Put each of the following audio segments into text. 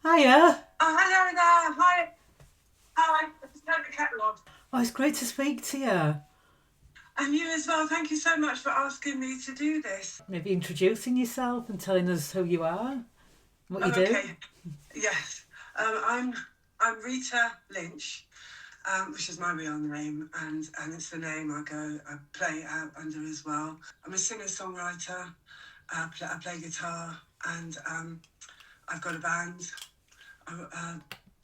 Hiya. Hello there. Hi. Hi. It's Toby Catalogue. Oh, it's great to speak to you. And you as well. Thank you so much for asking me to do this. Maybe introducing yourself and telling us who you are, what you Oh, do. okay. Yes. I'm Rita Lynch, which is my real name, and it's the name I play out under as well. I'm a singer-songwriter. I play guitar, and I've got a band. I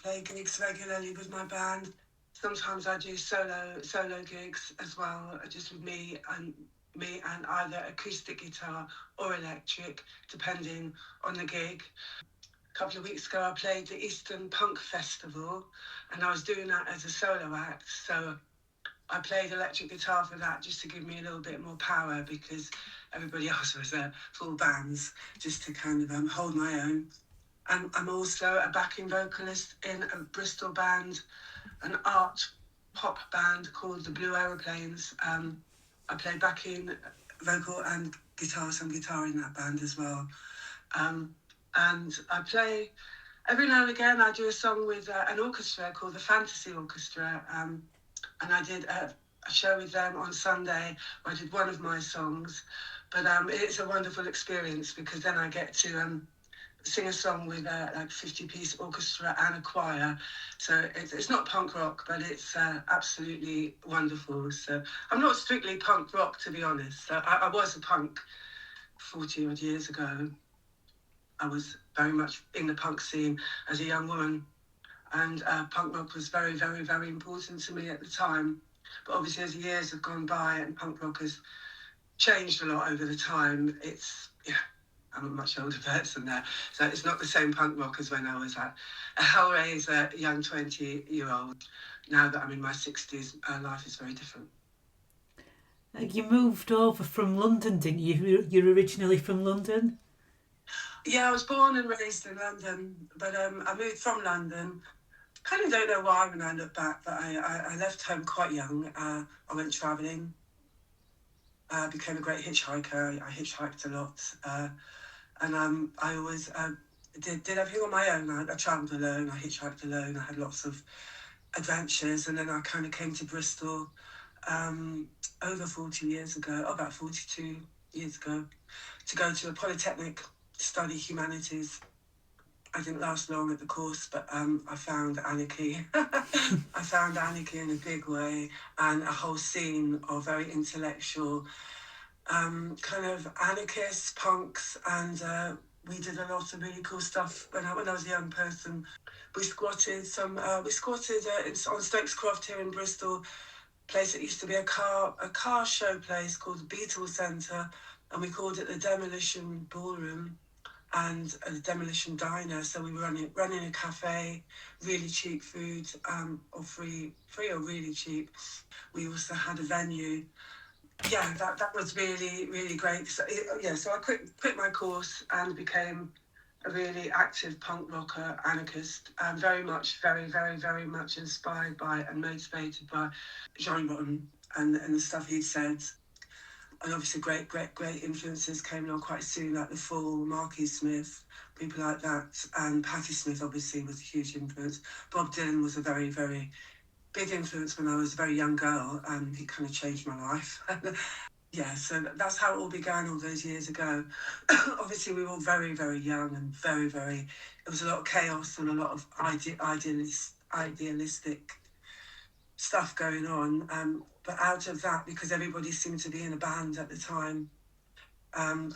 play gigs regularly with my band. Sometimes I do solo gigs as well, just with me and either acoustic guitar or electric, depending on the gig. A couple of weeks ago, I played the Eastern Punk Festival, and I was doing that as a solo act. So I played electric guitar for that just to give me a little bit more power because everybody else was full bands, just to kind of hold my own. I'm also a backing vocalist in a Bristol band, an art pop band called the Blue Aeroplanes. I play backing vocal and some guitar in that band as well. Um, and I play, every now and again, I do a song with an orchestra called the Fantasy Orchestra. And I did a show with them on Sunday where I did one of my songs. But it's a wonderful experience because then I get to sing a song with a 50-piece orchestra and a choir. So it's not punk rock, but it's absolutely wonderful. So I'm not strictly punk rock, to be honest. I was a punk 40 odd years ago. I was very much in the punk scene as a young woman, and punk rock was very, very, very important to me at the time. But obviously, as the years have gone by and punk rock has changed a lot over the time, I'm a much older person now, so it's not the same punk rock as when I was a Hellraiser young 20-year-old. Now that I'm in my 60s, life is very different. You moved over from London, didn't you? You're originally from London? Yeah, I was born and raised in London, but I moved from London. Kind of don't know why when I look back, but I left home quite young. I went travelling, became a great hitchhiker. I hitchhiked a lot, and I always did everything on my own. I travelled alone, I hitchhiked alone, I had lots of adventures, and then I kind of came to Bristol um, over 40 years ago, about 42 years ago, to go to a polytechnic to study humanities. I didn't last long at the course, but I found anarchy. I found anarchy in a big way, and a whole scene of very intellectual kind of anarchists, punks, and we did a lot of really cool stuff when I was a young person. We squatted on Stokes Croft here in Bristol, place that used to be a car show place called the Beetle Centre, and we called it the Demolition Ballroom and a demolition diner. So we were running a cafe, really cheap food, or free or really cheap. We also had a venue. Yeah, that was really, really great. So I quit my course and became a really active punk rocker, anarchist, and very, very, very much inspired by and motivated by Johnny Rotten and the stuff he'd said. And obviously great influences came along quite soon, like The Fall, Marky Smith, people like that. And Patti Smith obviously was a huge influence. Bob Dylan was a very, very big influence when I was a very young girl, and he kind of changed my life. Yeah, so that's how it all began all those years ago. Obviously, we were all very, very young and very, very. There was a lot of chaos and a lot of idealistic stuff going on. But out of that, because everybody seemed to be in a band at the time,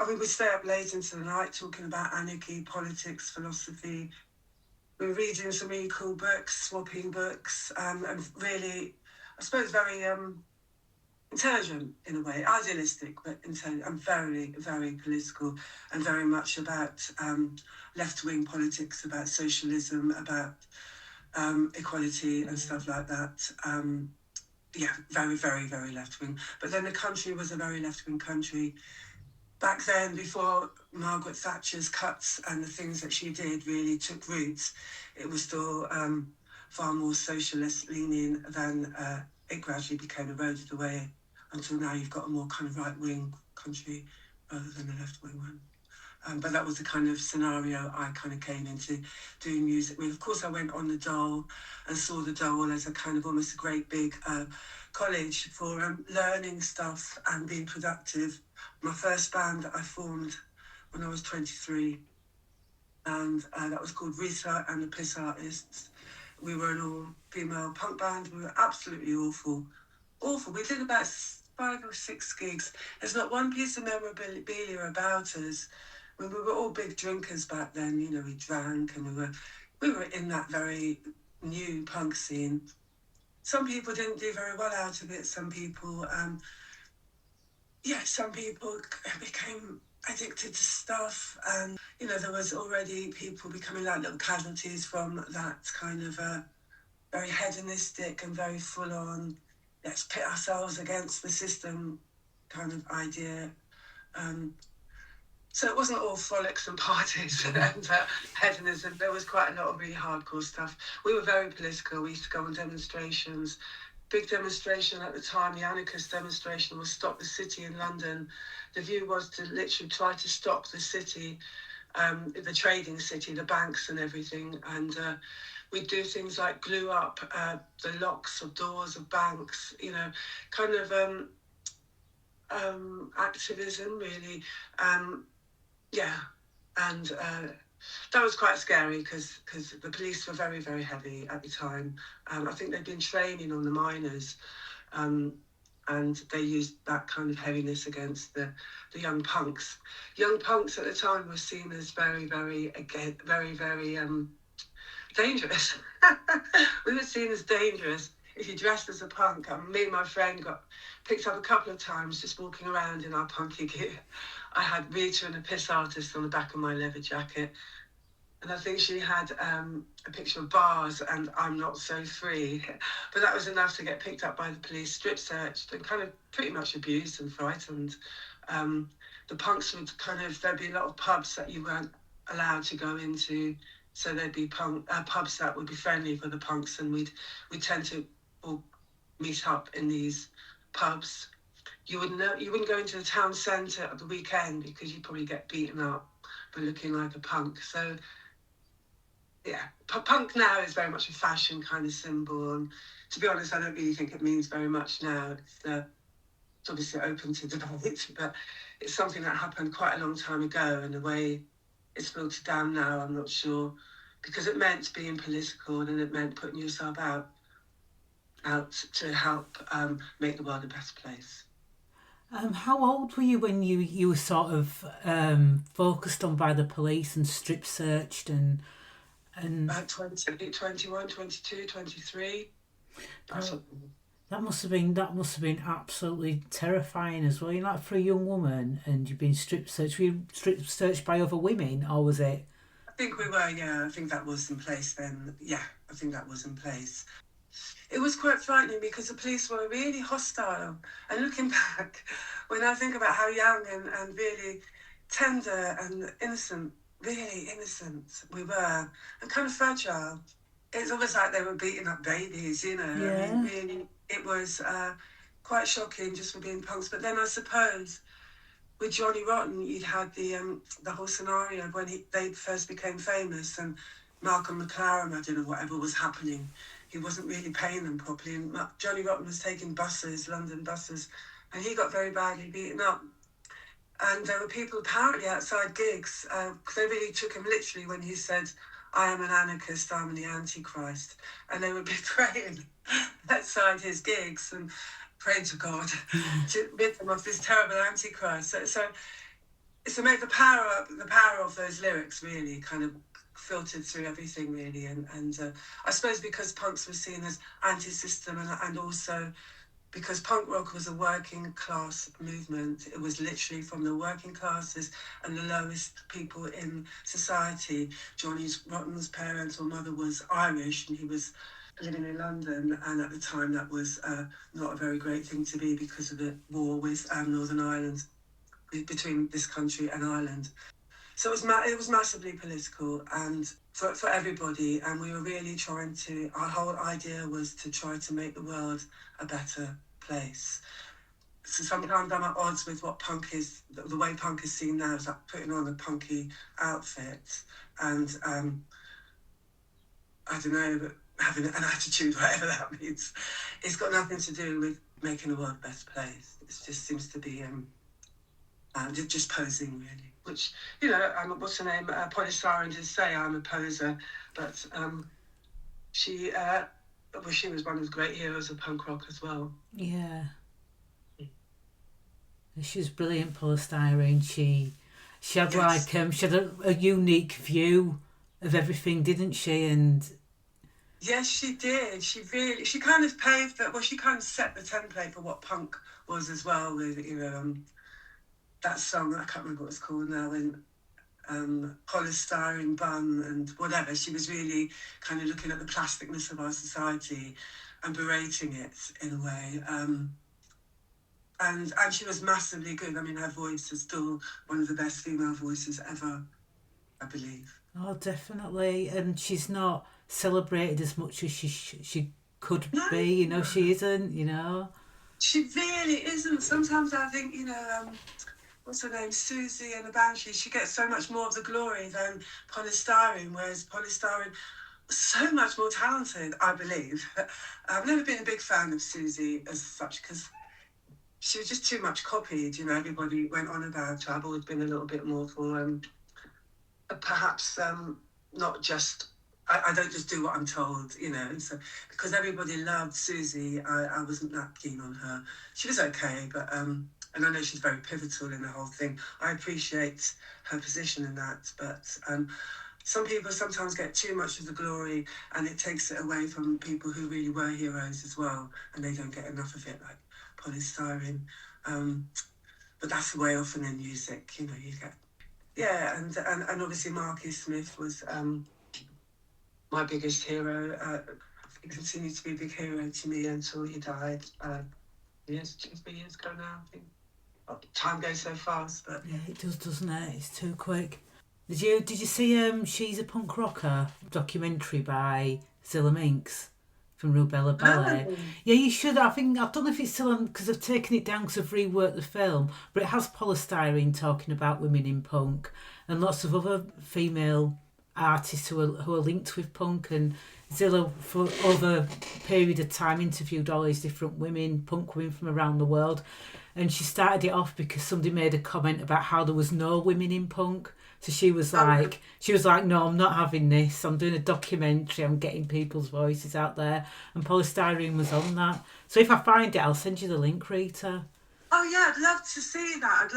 we'd stay up late into the night talking about anarchy, politics, philosophy. We were reading some really cool books, swapping books, and really, I suppose, very intelligent in a way, idealistic, but intelligent, and very, very political, and very much about left-wing politics, about socialism, about equality and stuff like that. Yeah, very, very, very left-wing. But then the country was a very left-wing country. Back then, before Margaret Thatcher's cuts and the things that she did really took roots, it was still far more socialist leaning than it gradually became eroded away until now you've got a more kind of right wing country rather than a left wing one. But that was the kind of scenario I kind of came into doing music with. Of course, I went on the Dole and saw the Dole as a kind of almost a great big college for learning stuff and being productive. My first band that I formed when I was 23, and that was called Rita and the Piss Artists. We were an all-female punk band. We were absolutely awful. Awful. We did about 5 or 6 gigs. There's not one piece of memorabilia about us. We were all big drinkers back then. You know, we drank and we were in that very new punk scene. Some people didn't do very well out of it. Some people became addicted to stuff, and you know, there was already people becoming like little casualties from that kind of very hedonistic and very full on, let's pit ourselves against the system kind of idea. So it wasn't all frolics and parties and hedonism. There was quite a lot of really hardcore stuff. We were very political. We used to go on demonstrations. Big demonstration at the time, the anarchist demonstration, was Stop the City in London. The view was to literally try to stop the city, the trading city, the banks and everything. And we'd do things like glue up the locks of doors of banks, you know, kind of activism, really. Yeah, and that was quite scary because the police were very, very heavy at the time. I think they'd been training on the miners, and they used that kind of heaviness against the young punks. Young punks at the time were seen as very, very dangerous. We were seen as dangerous if you dressed as a punk. Me and my friend got picked up a couple of times just walking around in our punky gear. I had Rita and a Piss Artist on the back of my leather jacket. And I think she had a picture of bars and I'm Not So Free. But that was enough to get picked up by the police, strip searched and kind of pretty much abused and frightened. The punks would there'd be a lot of pubs that you weren't allowed to go into. So there'd be pubs that would be friendly for the punks, and we'd tend to all meet up in these pubs. You wouldn't go into the town centre at the weekend because you'd probably get beaten up for looking like a punk. So yeah, punk now is very much a fashion kind of symbol, and to be honest, I don't really think it means very much now. It's obviously open to debate, but it's something that happened quite a long time ago, and the way it's filtered down now, I'm not sure, because it meant being political and it meant putting yourself out to help make the world a better place. How old were you when you were sort of focused on by the police and strip searched and About 20, 21, 22, 23. that must have been absolutely terrifying as well. You're like, for a young woman and you've been strip searched. Were you strip searched by other women, or was it? I think we were, yeah. I think that was in place then. Yeah, I think that was in place. It was quite frightening because the police were really hostile. And looking back, when I think about how young and really tender and innocent, really innocent we were, and kind of fragile, it's almost like they were beating up babies, you know. Yeah. I mean, really, it was quite shocking just for being punks. But then I suppose with Johnny Rotten, you'd had the whole scenario of when they first became famous, and Malcolm McLaren, I don't know, whatever was happening, he wasn't really paying them properly, and Johnny Rotten was taking buses, London buses, and he got very badly beaten up. And there were people apparently outside gigs, because they really took him literally when he said, I am an anarchist, I'm the Antichrist. And they would be praying outside his gigs and praying to God to rid them of this terrible Antichrist. So make the power of those lyrics really kind of filtered through everything really. And I suppose because punks were seen as anti-system, and also because punk rock was a working class movement. It was literally from the working classes and the lowest people in society. Johnny Rotten's parents or mother was Irish, and he was living in London, and at the time that was not a very great thing to be because of the war with Northern Ireland, between this country and Ireland. So it was massively political and for everybody, and we were really trying our whole idea was to try to make the world a better place. So sometimes I'm at odds with what punk is, the way punk is seen now, is like putting on a punky outfit and I don't know, but having an attitude, whatever that means. It's got nothing to do with making the world a better place. It just seems to be just posing, really. Which, you know, what's her name? Polystyrene did say I'm a poser, but she was one of the great heroes of punk rock as well. Yeah. She was brilliant, Polystyrene. She had she had a unique view of everything, didn't she? And yes, she did. She kind of she kind of set the template for what punk was as well. With that song, I can't remember what it's called now, in Polystyrene Bum and whatever. She was really kind of looking at the plasticness of our society and berating it in a way. And she was massively good. I mean, her voice is still one of the best female voices ever, I believe. Oh, definitely. And she's not celebrated as much as she could be. You know, she isn't. You know, she really isn't. Sometimes I think, what's her name, Susie and the Banshees, she gets so much more of the glory than Polystyrene, whereas Polystyrene was so much more talented, I believe. I've never been a big fan of Susie as such, because she was just too much copied, everybody went on about her. I've always been a little bit more for, perhaps not just, I don't just do what I'm told, so because everybody loved Susie, I wasn't that keen on her. She was okay, but, and I know she's very pivotal in the whole thing. I appreciate her position in that, but some people sometimes get too much of the glory and it takes it away from people who really were heroes as well, and they don't get enough of it, like Polystyrene. But that's the way often in music, you get. Yeah, and obviously Marky Smith was my biggest hero. He continued to be a big hero to me until he died 2-3 years ago now, I think. Time goes so fast, but yeah, it does, doesn't it? It's too quick. Did you see She's a Punk Rocker documentary by Zilla Minx from Rubella Ballet? No. Yeah, you should. I don't know if it's still on because I've taken it down because I've reworked the film, but it has Polystyrene talking about women in punk and lots of other female artists who are linked with punk. And Zilla, for over a period of time, interviewed all these different women, punk women from around the world. And she started it off because somebody made a comment about how there was no women in punk. So she was like, no, I'm not having this. I'm doing a documentary. I'm getting people's voices out there. And Polystyrene was on that. So if I find it, I'll send you the link, Rita. Oh yeah, I'd love to see that.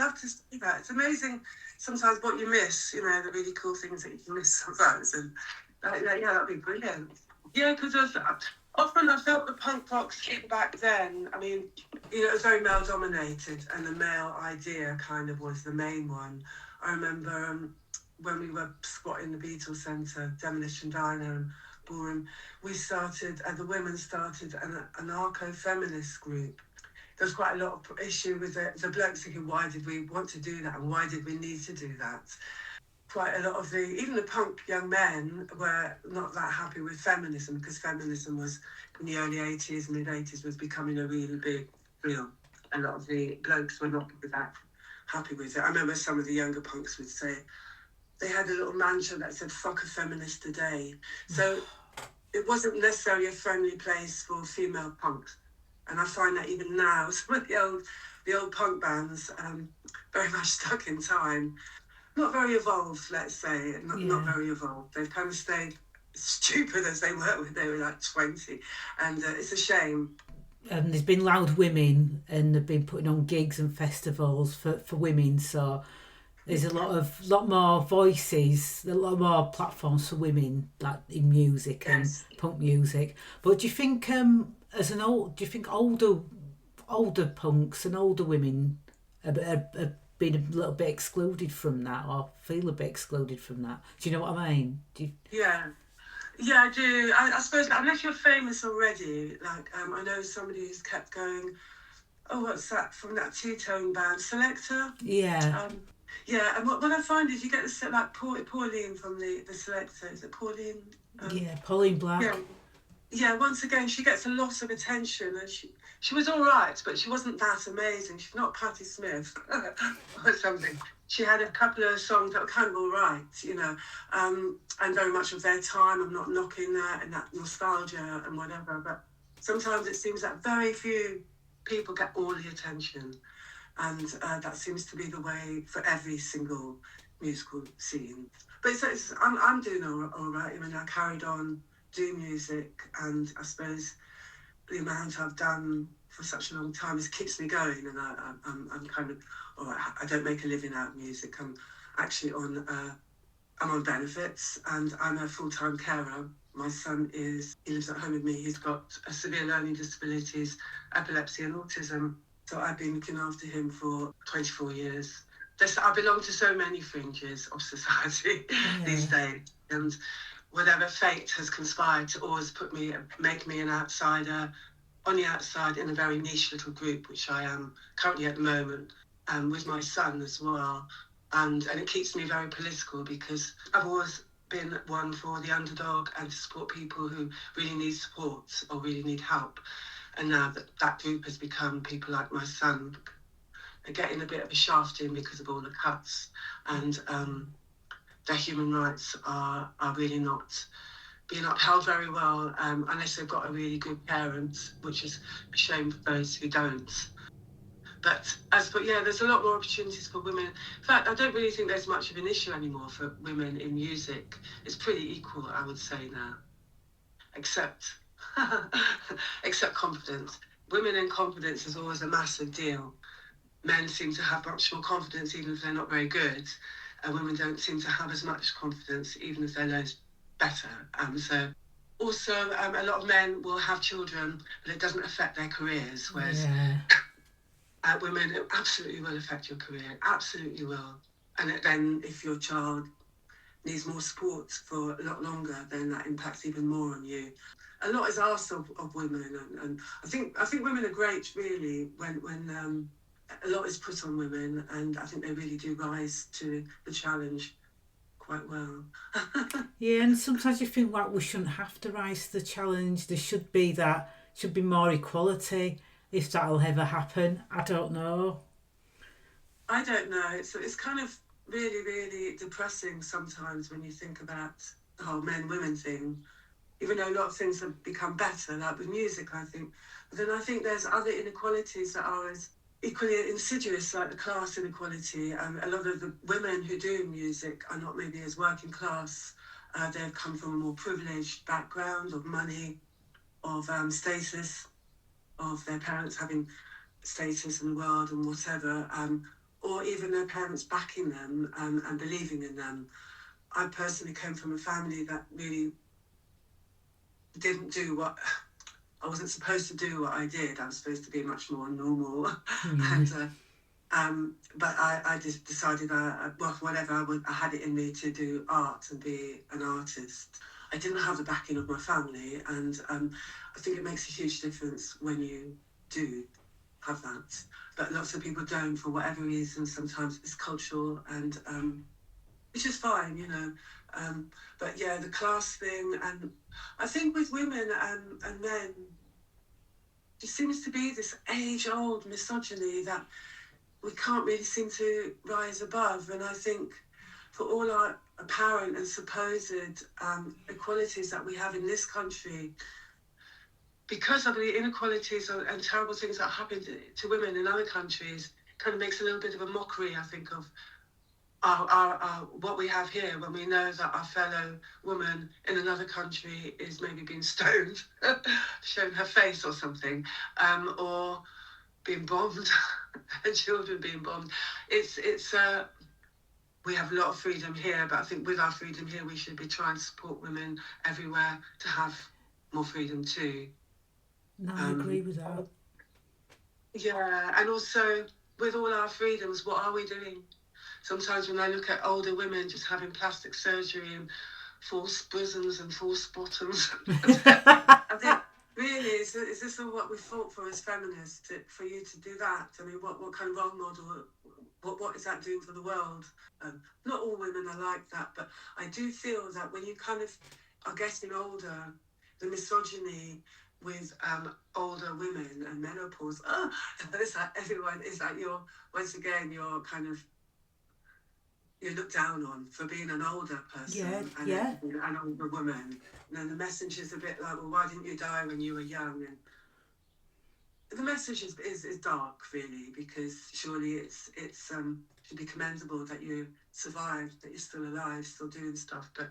It's amazing sometimes what you miss. The really cool things that you can miss sometimes. And that'd be brilliant. Yeah, because often I felt the punk rock scene back then. I mean, it was very male dominated, and the male idea kind of was the main one. I remember when we were squatting the Beatles Centre, Demolition Diner and Ballroom, the women started an anarcho-feminist group. There was quite a lot of issue with the blokes thinking, why did we want to do that and why did we need to do that? Quite a lot of even the punk young men were not that happy with feminism, because feminism was, in the early 80s, mid-80s, was becoming a really big deal. A lot of the blokes were not that happy with it. I remember some of the younger punks would say, they had a little mantra that said, fuck a feminist today. So it wasn't necessarily a friendly place for female punks. And I find that even now, some of the old punk bands, very much stuck in time. Not very evolved, let's say. Not very evolved. They've kind of stayed stupid as they were when they were like 20. And it's a shame. And there's been loud women, and they've been putting on gigs and festivals for women. So there's a lot more voices, a lot more platforms for women, like in music and punk music. But do you think, older punks and older women are been a little bit excluded from that, or feel a bit excluded from that? Do you know what I mean? Yeah, I do. I suppose unless you're famous already, like I know somebody who's kept going, what's that, from that two-tone band, Selector? Yeah. Yeah, and what I find is you get like Pauline from the Selector. Is it Pauline? Pauline Black. yeah, once again, she gets a lot of attention, and she was all right, but she wasn't that amazing. She's not Patti Smith or something. She had a couple of songs that were kind of all right, and very much of their time. I'm not knocking that and that nostalgia and whatever, but sometimes it seems that very few people get all the attention, and that seems to be the way for every single musical scene. But I'm doing all right. I mean, I carried on doing music, and I suppose the amount I've done for such a long time keeps me going, and I'm kind of all right. I don't make a living out of music. I'm actually I'm on benefits, and I'm a full-time carer. My son he lives at home with me. He's got a severe learning disabilities, epilepsy and autism. So I've been looking after him for 24 years. I belong to so many fringes of society these days, and whatever fate has conspired to always make me an outsider, on the outside in a very niche little group, which I am currently at the moment, with my son as well. And it keeps me very political, because I've always been one for the underdog and to support people who really need support or really need help. And now that group has become people like my son, are getting a bit of a shafting because of all the cuts, and their human rights are really not being upheld very well, unless they've got a really good parent, which is a shame for those who don't. But there's a lot more opportunities for women. In fact, I don't really think there's much of an issue anymore for women in music. It's pretty equal, I would say now, except except confidence. Women in confidence is always a massive deal. Men seem to have much more confidence even if they're not very good, and women don't seem to have as much confidence even if they're loads better. So also a lot of men will have children, but it doesn't affect their careers, whereas women, it absolutely will affect your career, absolutely will. And then if your child needs more support for a lot longer, then that impacts even more on you. A lot is asked of women, and I think women are great, really, when a lot is put on women, and I think they really do rise to the challenge quite well. Yeah, and sometimes you think, well, we shouldn't have to rise to the challenge. There should be more equality. If that'll ever happen, I don't know. I don't know. It's kind of really, really depressing sometimes when you think about the whole men-women thing. Even though a lot of things have become better, like with music, I think. But then I think there's other inequalities that are as equally insidious, like the class inequality. A lot of the women who do music are not maybe as working class. They've come from a more privileged background of money, of status, of their parents having status in the world and whatever, or even their parents backing them and believing in them. I personally came from a family that really didn't do what I wasn't supposed to do. What I did, I was supposed to be much more normal, but I just decided, whatever, I had it in me to do art and be an artist. I didn't have the backing of my family, and I think it makes a huge difference when you do have that. But lots of people don't, for whatever reason. Sometimes it's cultural, and which is fine, but yeah, the class thing, and I think with women and men, there seems to be this age-old misogyny that we can't really seem to rise above. And I think for all our apparent and supposed equalities that we have in this country, because of the inequalities and terrible things that happen to women in other countries, kind of makes a little bit of a mockery, I think, of our what we have here, when we know that our fellow woman in another country is maybe being stoned, showing her face or something, or being bombed, her children being bombed. It's we have a lot of freedom here, but I think with our freedom here, we should be trying to support women everywhere to have more freedom too. No, I agree with that. Yeah, and also with all our freedoms, what are we doing? Sometimes when I look at older women just having plastic surgery and false bosoms and false bottoms, I think, really, is this all what we fought for as feminists, for you to do that? I mean, what kind of role model, what is that doing for the world? Not all women are like that, but I do feel that when you kind of are getting older, the misogyny with older women and menopause. It's like everyone is like once again you're kind of you're looked down on for being an older person and an older woman. And then the message is a bit like, well, why didn't you die when you were young? And the message is dark, really, because surely it's should be commendable that you survived, that you're still alive, still doing stuff. But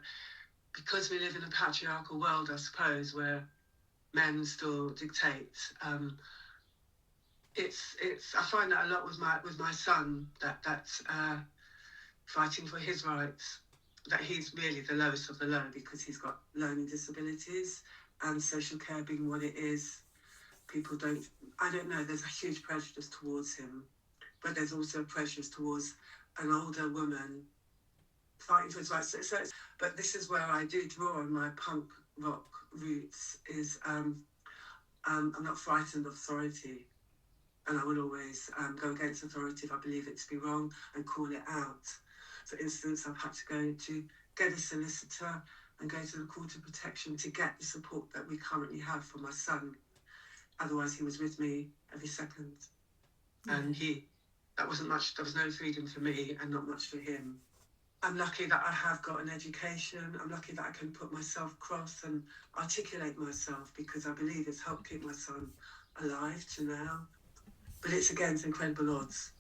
because we live in a patriarchal world, I suppose, where men still dictate, it's I find that a lot with my son, that fighting for his rights, that he's really the lowest of the low because he's got learning disabilities, and social care being what it is, people don't, I don't know, there's a huge prejudice towards him, but there's also a prejudice towards an older woman fighting for his rights. But this is where I do draw on my punk rock roots, is I'm not frightened of authority, and I will always go against authority if I believe it to be wrong and call it out. For instance, I've had to go to get a solicitor and go to the Court of Protection to get the support that we currently have for my son. Otherwise, he was with me every second. And that wasn't much, there was no freedom for me and not much for him. I'm lucky that I have got an education. I'm lucky that I can put myself across and articulate myself, because I believe it's helped keep my son alive to now. But it's against incredible odds.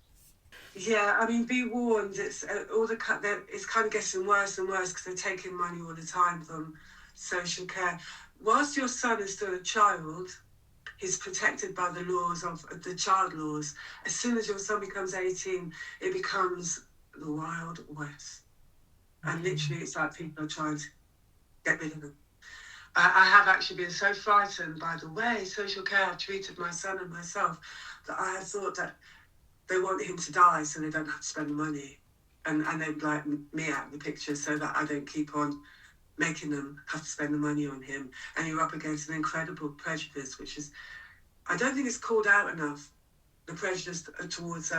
Yeah, I mean, be warned. It's it's kind of getting worse and worse because they're taking money all the time from social care. Whilst your son is still a child, he's protected by the laws of the child laws. As soon as your son becomes 18, it becomes the Wild West. And literally, it's like people are trying to get rid of them. I have actually been so frightened by the way social care have treated my son and myself that I have thought that they want him to die so they don't have to spend the money. And they'd like me out of the picture so that I don't keep on making them have to spend the money on him. And you're up against an incredible prejudice, which is, I don't think it's called out enough, the prejudice towards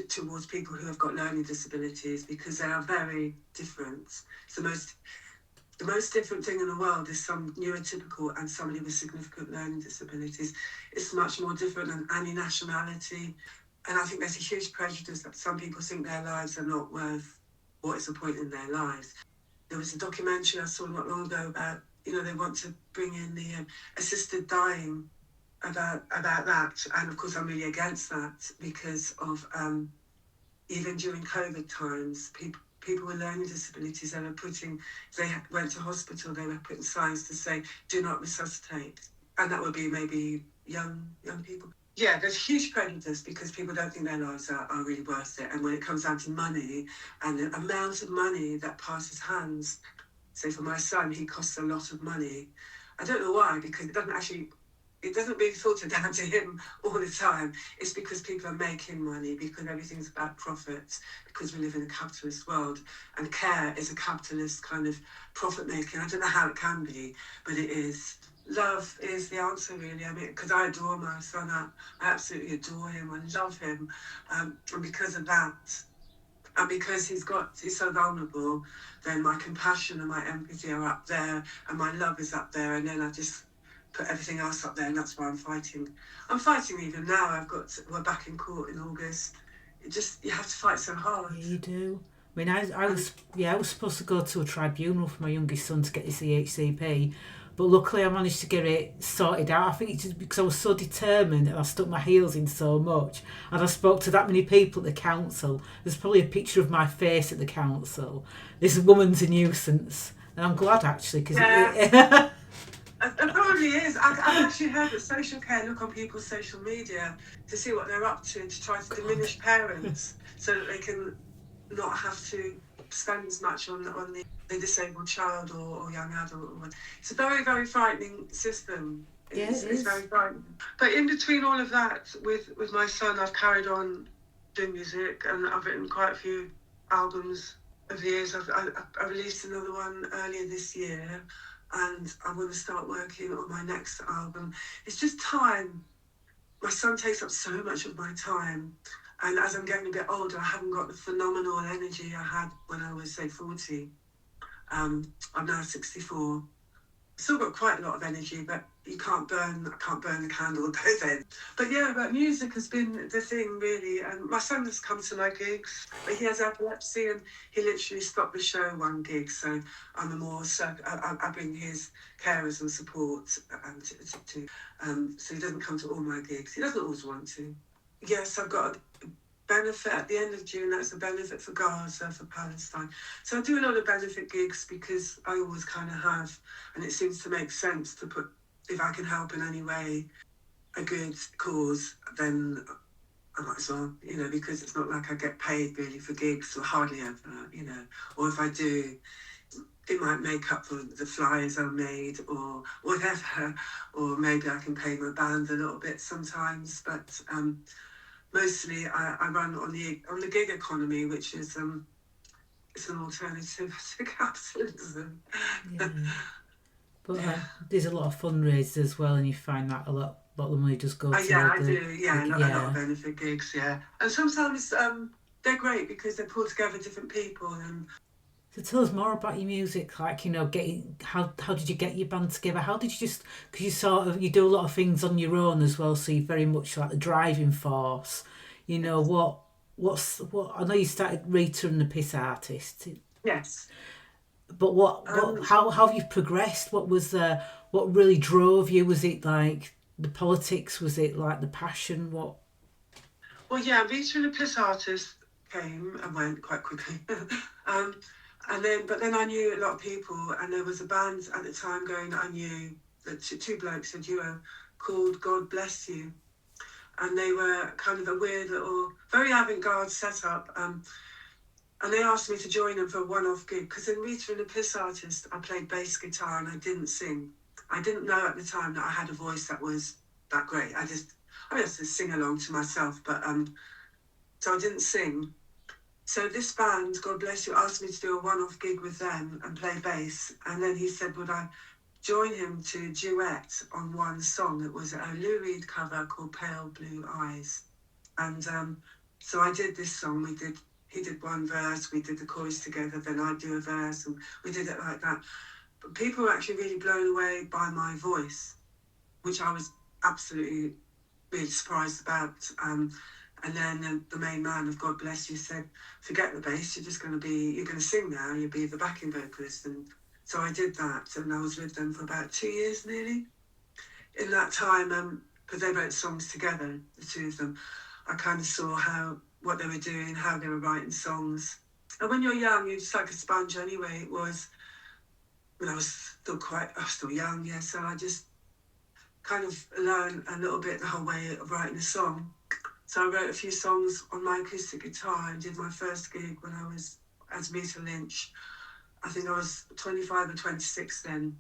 towards people who have got learning disabilities, because they are very different. It's the most different thing in the world is some neurotypical and somebody with significant learning disabilities. It's much more different than any nationality. And I think there's a huge prejudice that some people think their lives are not worth what is the point in their lives. There was a documentary I saw not long ago about, they want to bring in the assisted dying, about that. And of course, I'm really against that because of even during COVID times, people with learning disabilities, they went to hospital, they were putting signs to say, do not resuscitate. And that would be maybe young people. Yeah, there's huge prejudice because people don't think their lives are really worth it. And when it comes down to money and the amount of money that passes hands, say for my son, he costs a lot of money. I don't know why, because it doesn't really filter down to him all the time. It's because people are making money, because everything's about profits, because we live in a capitalist world, and care is a capitalist kind of profit making. I don't know how it can be, but it is. Love is the answer, really. I mean, because I adore my son, I absolutely adore him, I love him, and because of that, and because he's so vulnerable, then my compassion and my empathy are up there, and my love is up there, and then I just put everything else up there, and that's why I'm fighting. I'm fighting even now. We're back in court in August. You have to fight so hard. Yeah, you do. I mean, I was supposed to go to a tribunal for my youngest son to get his EHCP, but luckily I managed to get it sorted out. I think it's just because I was so determined and I stuck my heels in so much, and I spoke to that many people at the council. There's probably a picture of my face at the council. This woman's a nuisance, and I'm glad actually because It probably is. I've actually heard that social care look on people's social media to see what they're up to try to diminish parents so that they can not have to spend as much on the disabled child or young adult. It's a very, very frightening system. It's very frightening. But in between all of that, with my son, I've carried on doing music, and I've written quite a few albums over the years. I released another one earlier this year, and I want to start working on my next album. It's just time. My son takes up so much of my time, and as I'm getting a bit older, I haven't got the phenomenal energy I had when I was, say, 40. I'm now 64, Still got quite a lot of energy, but I can't burn the candle at both ends. But yeah, but music has been the thing really. And my son has come to my gigs, but he has epilepsy and he literally stopped the show one gig. So I'm a more I bring his carers and support so he doesn't come to all my gigs. He doesn't always want to. Yes, I've got a benefit at the end of June. That's a benefit for Gaza, for Palestine. So I do a lot of benefit gigs because I always kind of have, and it seems to make sense to put, if I can help in any way a good cause, then I might as well, because it's not like I get paid really for gigs, or hardly ever, or if I do, it might make up for the flyers I made or whatever, or maybe I can pay my band a little bit sometimes, but mostly I run on the gig economy, which is it's an alternative to capitalism. Yeah. But there's a lot of fundraisers as well, and you find that a lot of the money does go to Yeah, the, I do. Yeah, a lot of benefit gigs. Yeah, and sometimes they're great because they pull together different people. And so tell us more about your music, like getting how did you get your band together? How did you just because you do a lot of things on your own as well, so you're very much like the driving force. What I know you started Rita and the Piss Artist. yes. But how have you progressed? What really drove you? Was it like the politics? Was it like the passion? What? Well, yeah, Rita and the Piss Artist came and went quite quickly. But then I knew a lot of people, and there was a band at the time going. I knew that two blokes, a duo called God Bless You, and they were kind of a weird little, very avant-garde setup. And they asked me to join them for a one-off gig because in Rita and the Piss Artist, I played bass guitar and I didn't sing. I didn't know at the time that I had a voice that was that great. I just sing along to myself, but so I didn't sing. So this band, God Bless You, asked me to do a one-off gig with them and play bass. And then he said, would I join him to duet on one song? It was a Lou Reed cover called Pale Blue Eyes. And so I did this song. He did one verse, we did the chorus together, then I'd do a verse, and we did it like that. But people were actually really blown away by my voice, which I was absolutely really surprised about. And then the main man of God Bless You said, forget the bass, you're going to sing now, you'll be the backing vocalist. And so I did that, and I was with them for about 2 years nearly. In that time, because they wrote songs together, the two of them, I kind of saw what they were doing, how they were writing songs. And when you're young, you're just like a sponge anyway. It was when I was still young, yeah. So I just kind of learned a little bit the whole way of writing a song. So I wrote a few songs on my acoustic guitar and did my first gig when I was as Rita Lynch. I think I was 25 or 26 then.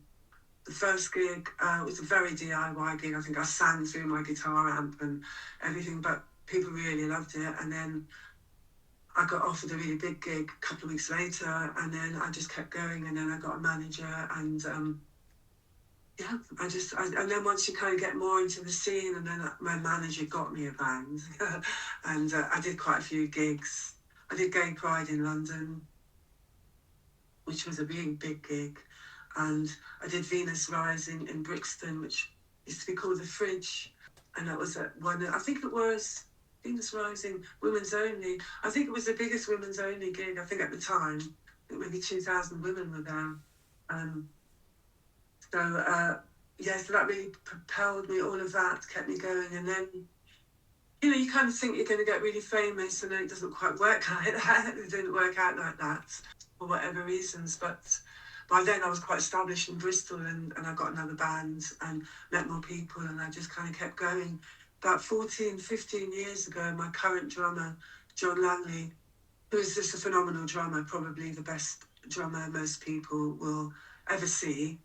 The first gig was a very DIY gig. I think I sang through my guitar amp and everything, but people really loved it. And then I got offered a really big gig a couple of weeks later, and then I just kept going. And then I got a manager, and and then once you kind of get more into the scene, and then my manager got me a band, and I did quite a few gigs. I did Gay Pride in London, which was a really big gig. And I did Venus Rising in Brixton, which used to be called The Fridge. And that was I think it was Venus Rising, women's only. I think it was the biggest women's only gig, I think at the time. I think maybe 2,000 women were there. So that really propelled me, all of that kept me going. And then, you kind of think you're going to get really famous, and then it doesn't quite work like that. It didn't work out like that for whatever reasons. But by then I was quite established in Bristol, and I got another band and met more people, and I just kind of kept going. About 15 years ago, my current drummer, John Langley, who is just a phenomenal drummer, probably the best drummer most people will ever see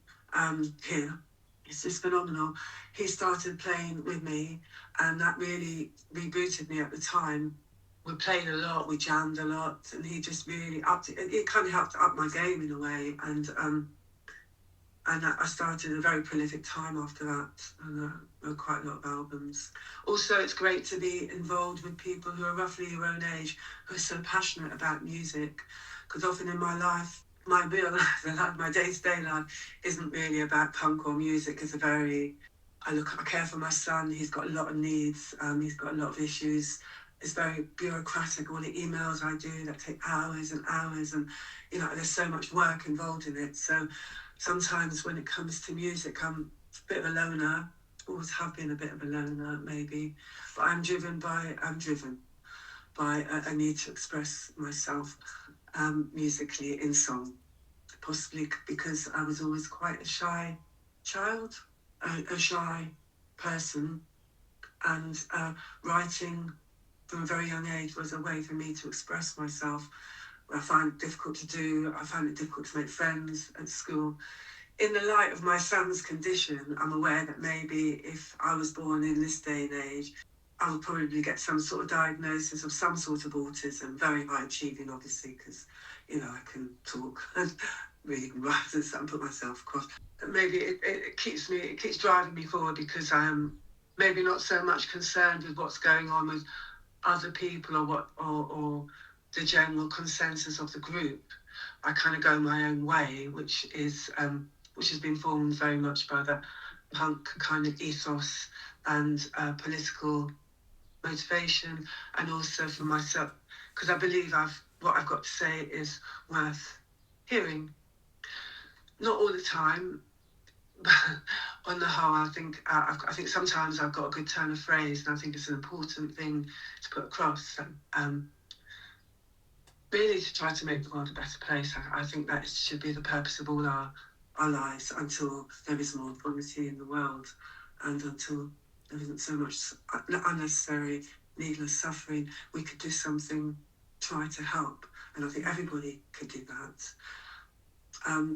here. It's just phenomenal. He started playing with me, and that really rebooted me at the time. We played a lot, we jammed a lot, and he just really upped it. It kind of helped up my game in a way, and I started a very prolific time after that, and wrote quite a lot of albums. Also, it's great to be involved with people who are roughly your own age, who are so passionate about music, because often in my life, my real life, my day-to-day life isn't really about punk or music. It's I care for my son. He's got a lot of needs. He's got a lot of issues. It's very bureaucratic. All the emails I do that take hours and hours, and there's so much work involved in it. So sometimes when it comes to music, I'm a bit of a loner. Always have been a bit of a loner, maybe. But I'm driven by a need to express myself musically in song. Possibly because I was always quite a shy child, a shy person, and writing from a very young age was a way for me to express myself. I find it difficult to do. I find it difficult to make friends at school. In the light of my son's condition, I'm aware that maybe if I was born in this day and age, I would probably get some sort of diagnosis of some sort of autism, very high achieving, obviously, because, I can talk and read and write and stuff and put myself across. Maybe it keeps driving me forward because I am maybe not so much concerned with what's going on with other people or the general consensus of the group. I kind of go my own way, which has been formed very much by the punk kind of ethos and political motivation, and also for myself, because I believe what I've got to say is worth hearing. Not all the time, but on the whole, I think sometimes I've got a good turn of phrase, and I think it's an important thing to put across. Really, to try to make the world a better place. I think that should be the purpose of all our lives until there is more equality in the world, and until there isn't so much unnecessary, needless suffering. We could do something, try to help, and I think everybody could do that.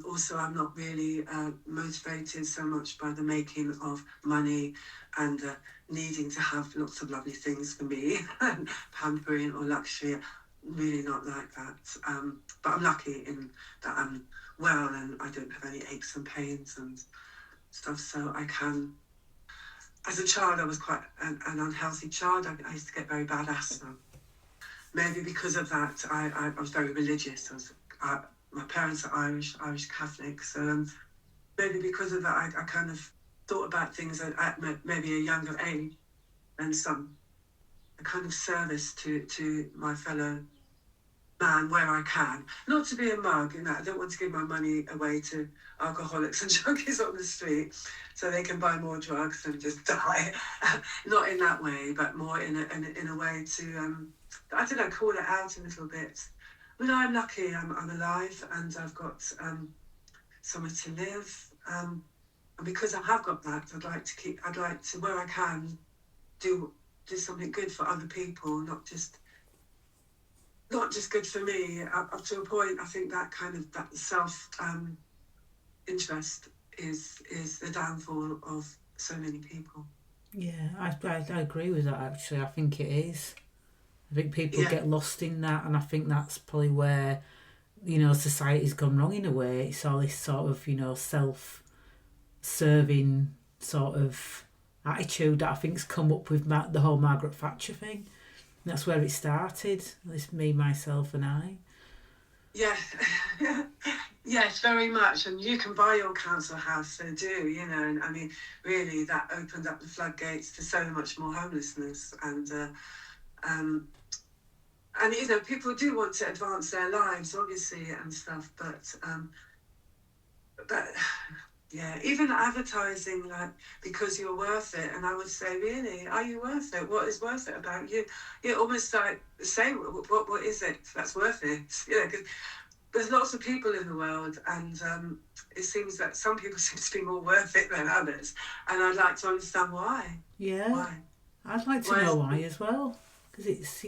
Also, I'm not really motivated so much by the making of money and needing to have lots of lovely things for me and pampering or luxury. Really not like that. But I'm lucky in that I'm well and I don't have any aches and pains and stuff, so I can. As a child, I was quite an unhealthy child. I used to get very bad asthma. Maybe because of that, I was very religious. My parents are Irish Catholic, so maybe because of that, I kind of thought about things at maybe a younger age, and a kind of service to my fellow man where I can. Not to be a mug, I don't want to give my money away to alcoholics and junkies on the street so they can buy more drugs and just die. Not in that way, but more in a way to, I don't know, call it out a little bit. I'm lucky. I'm alive and I've got somewhere to live. And because I have got that, I'd like to, where I can, do something good for other people, not just good for me. Up to a point, I think that kind of that self interest is the downfall of so many people. Yeah, I agree with that, actually. I think it is. I think people get lost in that, and I think that's probably where, society's gone wrong in a way. It's all this sort of, self-serving sort of attitude that I think's come up with the whole Margaret Thatcher thing. And that's where it started. At least me, myself, and I. Yeah, yes, very much. And you can buy your council house, so do, and I mean, really, that opened up the floodgates to so much more homelessness. And people do want to advance their lives, obviously, and stuff, but yeah, even advertising, like, because you're worth it. And I would say, really, are you worth it? What is worth it about you? You almost like say, what is it that's worth it? Because there's lots of people in the world, and it seems that some people seem to be more worth it than others. And I'd like to understand why. Yeah. Why? I'd like to know why as well. Because it's,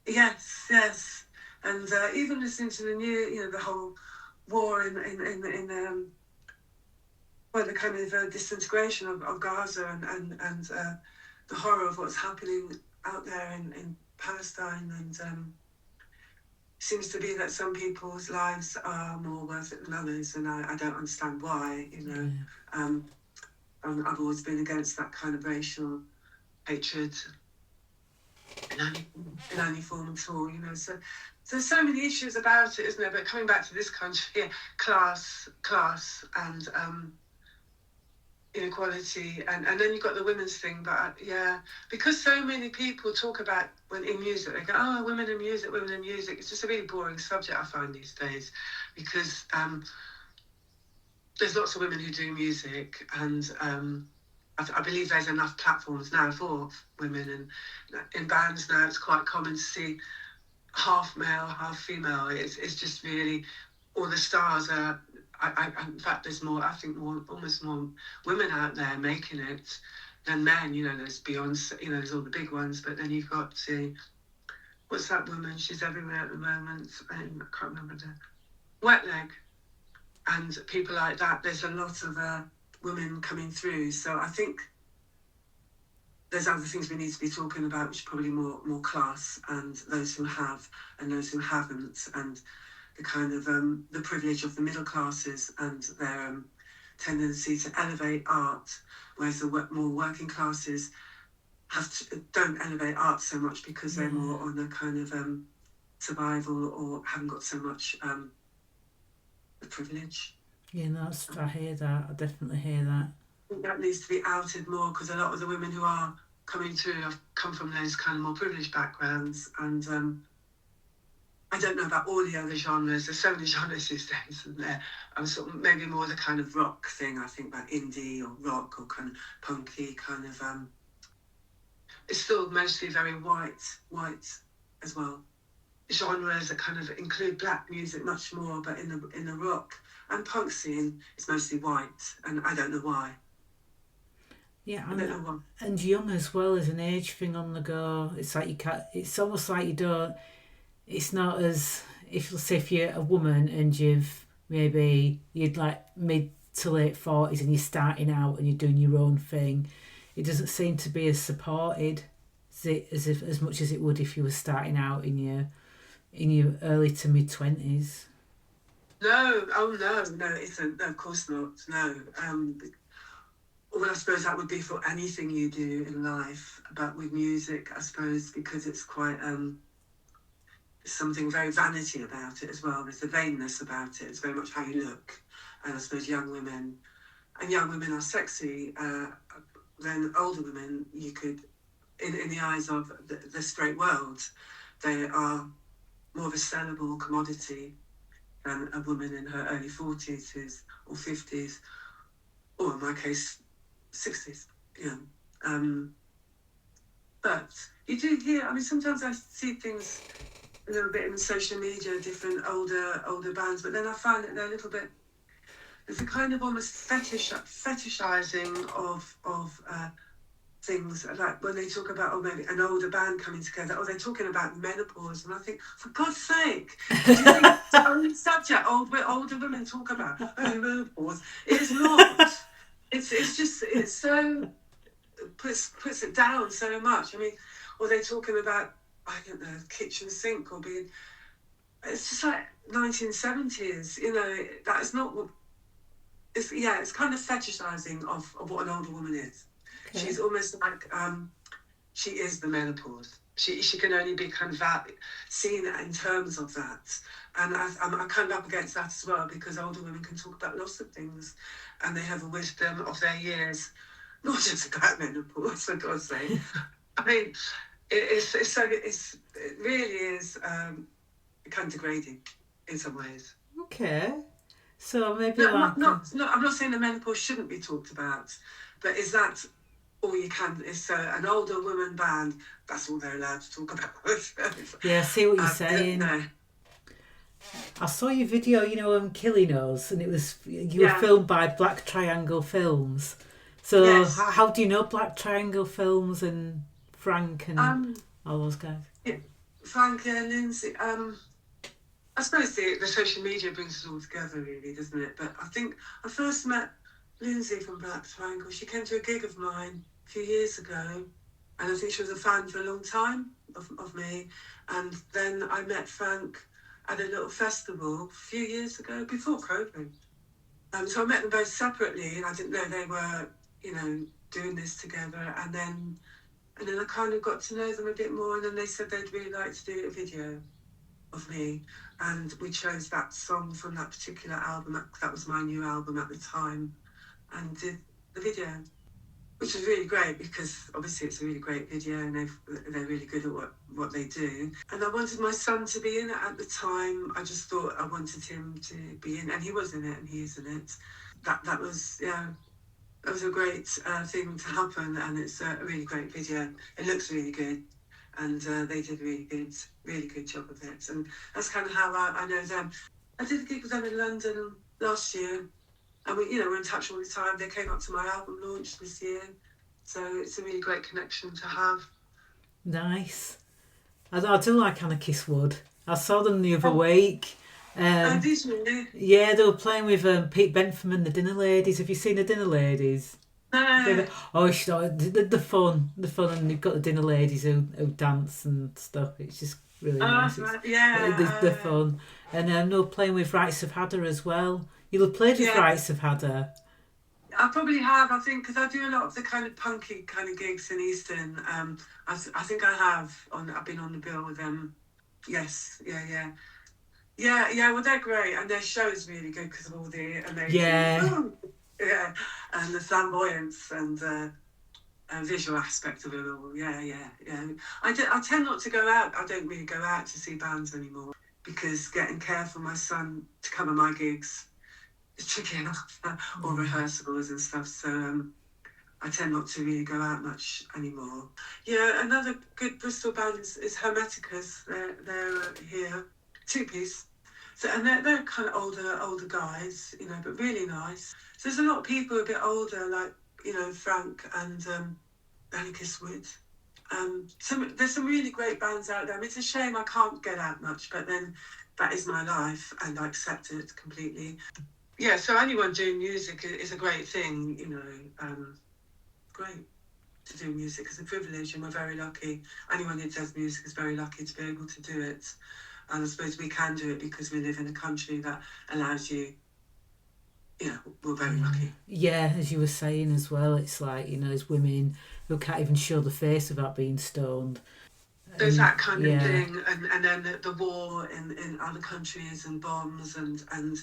Yes. And even listening to the new, the whole war in the kind of disintegration of Gaza and the horror of what's happening out there in Palestine, and seems to be that some people's lives are more worth it than others, and I don't understand why. I've always been against that kind of racial hatred in any form at all. So there's so many issues about it, isn't there? But coming back to this country, class, and inequality, and then you've got the women's thing. But because so many people talk about when in music, they go, "Oh, women in music, women in music." It's just a really boring subject, I find, these days, because there's lots of women who do music, and I believe there's enough platforms now for women, and in bands now it's quite common to see half male, half female. It's just really, all the stars are. In fact, there's more. I think almost more women out there making it than men. You know, there's Beyonce. You know, there's all the big ones, but then you've got what's that woman? She's everywhere at the moment. I can't remember the Wet Leg, and people like that. There's a lot of women coming through. So I think there's other things we need to be talking about, which are probably more class, and those who have and those who haven't, and the kind of the privilege of the middle classes and their tendency to elevate art, whereas the more working classes don't elevate art so much because they're more on a kind of survival, or haven't got so much the privilege. Yeah, no, I hear that. I definitely hear that. I think that needs to be outed more, because a lot of the women who are coming through have come from those kind of more privileged backgrounds, and I don't know about all the other genres. There's so many genres these days, isn't there? I'm sort of maybe more the kind of rock thing. I think about indie or rock or kind of punky kind of. It's still mostly very white as well. Genres that kind of include black music much more, but in the rock and punk scene, it's mostly white, and I don't know why. Yeah, I don't know why. And young as well as an age thing on the go. It's like you can't. It's almost like you don't. It's not as if you're a woman and you'd like mid to late 40s and you're starting out and you're doing your own thing. It doesn't seem to be as supported as much as it would if you were starting out in your early to mid 20s. No, no, it isn't. No, of course not. No. Well, I suppose that would be for anything you do in life, but with music, I suppose, because it's quite something very vanity about it as well. There's a vainness about it. It's very much how you look, and I suppose young women are sexy. Then older women, you could, in the eyes of the straight world, they are more of a sellable commodity than a woman in her early 40s or 50s, or in my case, 60s. Yeah. But you do hear. I mean, sometimes I see things a little bit in social media, different older bands, but then I find that they're a little bit. There's a kind of almost fetishizing of things, like when they talk about, maybe an older band coming together, they're talking about menopause, and I think, for God's sake, do you think it's the only subject older women talk about? Menopause. It is not. It's just, it's so, puts it down so much. I mean, or they're talking about, I don't know, kitchen sink, or being, it's just like 1970s, that is not what, it's kind of fetishizing of what an older woman is. Okay. She's almost like, she is the menopause. She can only be kind of seen in terms of that. And I'm kind of up against that as well, because older women can talk about lots of things, and they have a wisdom of their years, not just about menopause, for God's sake. I mean, it really is kind of degrading in some ways. Okay. So maybe I'm not saying the menopause shouldn't be talked about, but is that all you can? Is an older woman band, that's all they're allowed to talk about? Yeah, I see what you're saying. No. I saw your video, Killing Us, and you were filmed by Black Triangle Films. So yes. How do you know Black Triangle Films and Frank and all those guys? Yeah, Frank and Lindsay. I suppose the social media brings us all together, really, doesn't it? But I think I first met Lindsay from Black Triangle. She came to a gig of mine a few years ago, and I think she was a fan for a long time of me. And then I met Frank at a little festival a few years ago, before COVID. So I met them both separately, and I didn't know they were, doing this together. And then I kind of got to know them a bit more, and then they said they'd really like to do a video. of me, and we chose that song from that particular album. That was my new album at the time, and did the video, which was really great because obviously it's a really great video and they're really good at what they do. And I wanted my son to be in it at the time. I just thought I wanted him to be in, and he was in it, and he is in it. That was, yeah, that was a great thing to happen, and it's a really great video. It looks really good, and they did a really good job of it. And that's kind of how I know them. I did a gig with them in London last year, and we're in touch all the time. They came up to my album launch this year, so it's a really great connection to have. Nice. I do like Anarchist Wood. I saw them the other week. Did you? Yeah, they were playing with Pete Bentham and the Dinner Ladies. Have you seen the Dinner Ladies? No. Oh, the fun, and you've got the Dinner Ladies who dance and stuff. It's just really nice. Yeah. The fun, and they were playing with Rights of Hadder as well. You'll have played with Rights of Hadder. I probably have, I think, because I do a lot of the kind of punky kind of gigs in Easton. I think I have. I've been on the bill with them. Yes, yeah. Well, they're great, and their show is really good because of all the amazing, and the flamboyance and visual aspect of it all. Yeah. I tend not to go out. I don't really go out to see bands anymore because getting care for my son to come to my gigs is tricky enough, or rehearsals and stuff. So I tend not to really go out much anymore. Yeah, another good Bristol band is Hermeticus. They're here, two-piece. So, and they're kind of older guys, but really nice. So there's a lot of people a bit older, like, Frank and Anarchist Wood. There's some really great bands out there. I mean, it's a shame I can't get out much, but then that is my life and I accept it completely. Yeah, so anyone doing music is a great thing, great to do music. It's a privilege and we're very lucky. Anyone who does music is very lucky to be able to do it. And I suppose we can do it because we live in a country that allows you, we're very lucky. Yeah, as you were saying as well, it's like, there's women who can't even show the face without being stoned. There's that kind of thing, and then the war in other countries and bombs and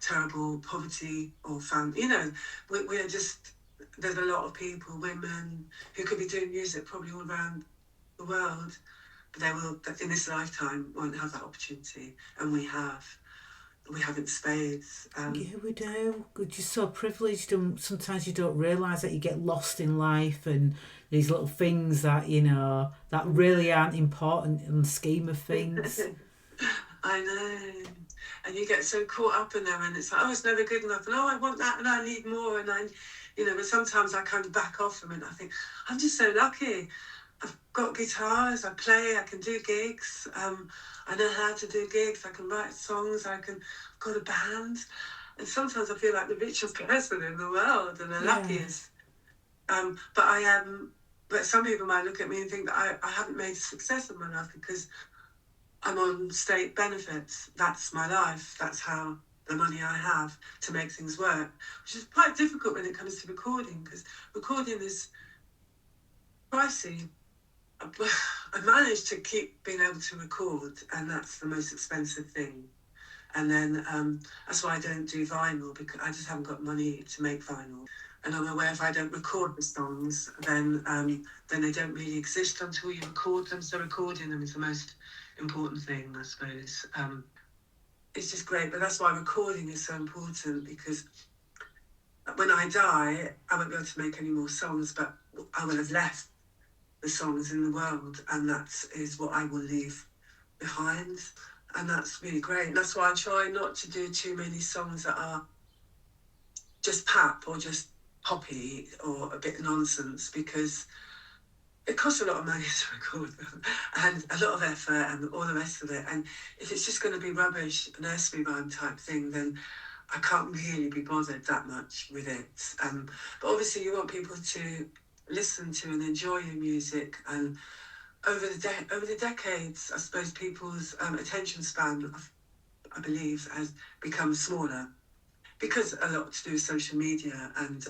terrible poverty or famine. We're just, there's a lot of people, women, who could be doing music probably all around the world, but they will, in this lifetime, won't have that opportunity, and we have in spades. Yeah, we do. We're just so privileged, and sometimes you don't realise that you get lost in life and these little things that, that really aren't important in the scheme of things. I know. And you get so caught up in them, and it's like, it's never good enough, and I want that, and I need more, and but sometimes I kind of back off from it, and I think, I'm just so lucky. I've got guitars, I play, I can do gigs, I know how to do gigs, I can write songs, I've got a band, and sometimes I feel like the richest person in the world and the luckiest. But some people might look at me and think that I haven't made a success of my life because I'm on state benefits. That's my life. That's how the money I have to make things work, which is quite difficult when it comes to recording, because recording is pricey. I managed to keep being able to record, and that's the most expensive thing. And then that's why I don't do vinyl, because I just haven't got money to make vinyl. And I'm aware if I don't record the songs, then they don't really exist until you record them. So recording them is the most important thing, I suppose. It's just great, but that's why recording is so important, because when I die, I won't be able to make any more songs, but I will have left the songs in the world, and that is what I will leave behind, and that's really great. And that's why I try not to do too many songs that are just pap or just poppy or a bit nonsense, because it costs a lot of money to record them and a lot of effort and all the rest of it, and if it's just going to be rubbish, a nursery rhyme type thing, then I can't really be bothered that much with it. But obviously you want people to listen to and enjoy your music, and over the decades, I suppose people's attention span, I believe, has become smaller, because a lot to do with social media, and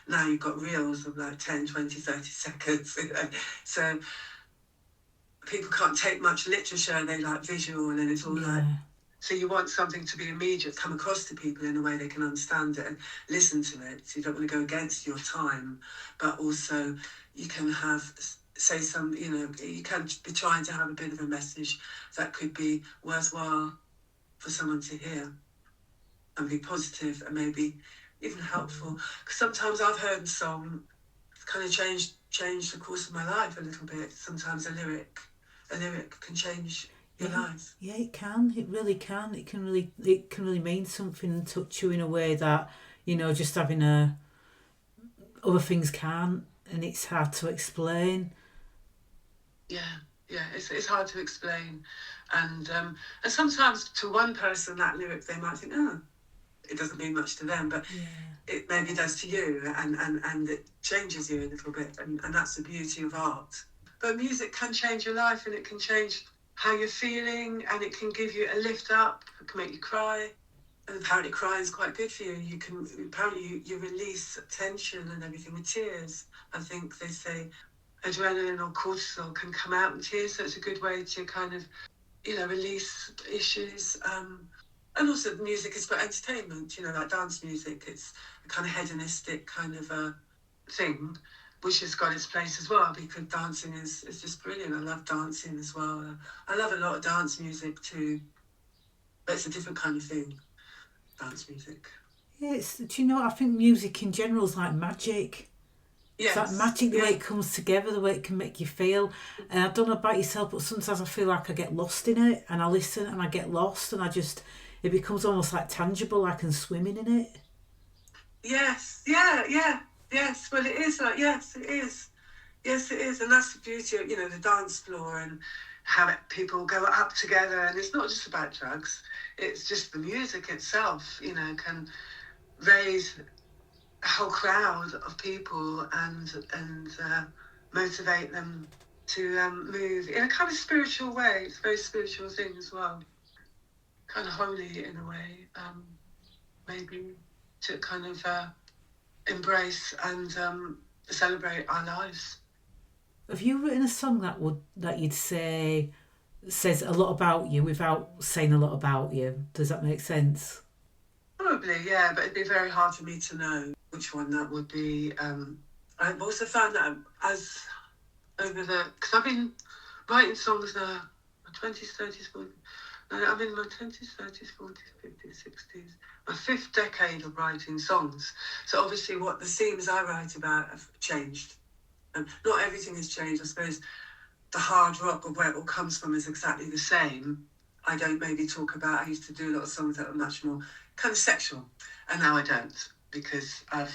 now you've got reels of like 10, 20, 30 seconds. So people can't take much literature, they like visual, and then it's all like, so you want something to be immediate, come across to people in a way they can understand it and listen to it. So you don't want to go against your time, but also you can have, say some, you know, you can be trying to have a bit of a message that could be worthwhile for someone to hear and be positive and maybe even helpful. Because sometimes I've heard a song kind of change the course of my life a little bit. Sometimes a lyric can change your life. Yeah, it can. It really can. It can really mean something and touch you in a way that, you know, just having other things can't, and it's hard to explain. Yeah, it's hard to explain, and sometimes to one person that lyric they might think, oh, it doesn't mean much to them, but it maybe does to you, and it changes you a little bit, and that's the beauty of art. But music can change your life, and it can change how you're feeling, and it can give you a lift up. It can make you cry, and apparently crying is quite good for you. You release tension and everything with tears. I think they say adrenaline or cortisol can come out in tears, so it's a good way to kind of, you know, release issues. And also music is for entertainment, you know, like dance music. It's a kind of hedonistic kind of a thing, which has got its place as well, because dancing is just brilliant. I love dancing as well. I love a lot of dance music too, but it's a different kind of thing, dance music. Yeah, do you know what? I think music in general is like magic. It's like magic, the way it comes together, the way it can make you feel. And I don't know about yourself, but sometimes I feel like I get lost in it, and I listen and I get lost, and it becomes almost like tangible, like I'm swimming in it. Yes, yes. Well, it is like, yes, it is. Yes, it is. And that's the beauty of, you know, the dance floor and how people go up together. And it's not just about drugs. It's just the music itself, you know, can raise a whole crowd of people and motivate them to move in a kind of spiritual way. It's a very spiritual thing as well. Kind of holy in a way, maybe to kind of embrace and celebrate our lives. Have you written a song that you'd say says a lot about you without saying a lot about you? Does that make sense? Probably, yeah, but it'd be very hard for me to know which one that would be. I've also found that because I've been writing songs now, my 20s, 30s, 40s. I'm in my 20s, 30s, 40s, 50s, 60s, my fifth decade of writing songs. So obviously what the themes I write about have changed. Not everything has changed. I suppose the hard rock of where it all comes from is exactly the same. I don't maybe talk about, I used to do a lot of songs that were much more kind of sexual, and now I don't, because I've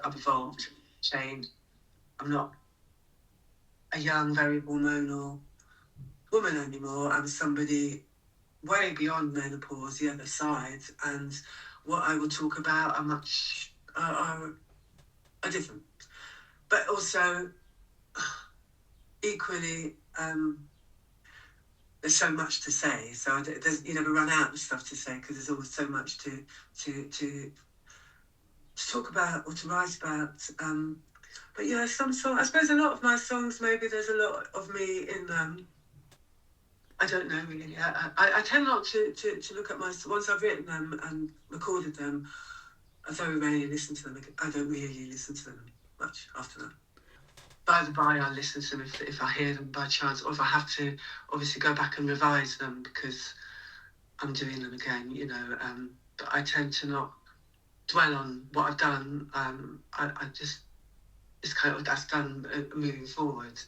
evolved, changed. I'm not a young, very hormonal woman anymore. I'm somebody way beyond menopause, the other side, and what I will talk about are different. But also, equally, there's so much to say. So you never run out of stuff to say, because there's always so much to talk about or to write about. But yeah, some songs, I suppose a lot of my songs, maybe there's a lot of me in them. I don't know really. I tend not to look at once I've written them and recorded them, I very rarely listen to them. I don't really listen to them much after that. By the by, I listen to them if I hear them by chance, or if I have to obviously go back and revise them because I'm doing them again, you know. But I tend to not dwell on what I've done. I just, it's kind of, that's done moving forward.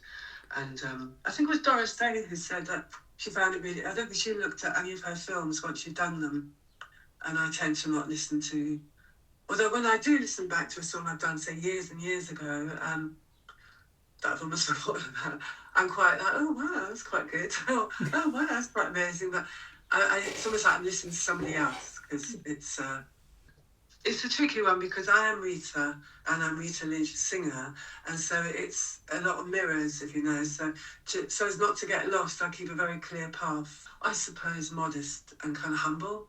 And I think it was Doris Day who said that she found it really, I don't think she looked at any of her films once she'd done them. And I tend to not listen to, although when I do listen back to a song I've done, say, years and years ago, that I've almost forgotten about, I'm quite like, oh wow, that's quite good. Oh wow, that's quite amazing. But it's almost like I'm listening to somebody else, because it's a tricky one, because I am Rita and I'm Rita Lynch, singer, and so it's a lot of mirrors, if you know. So as not to get lost, I keep a very clear path. I suppose modest and kind of humble.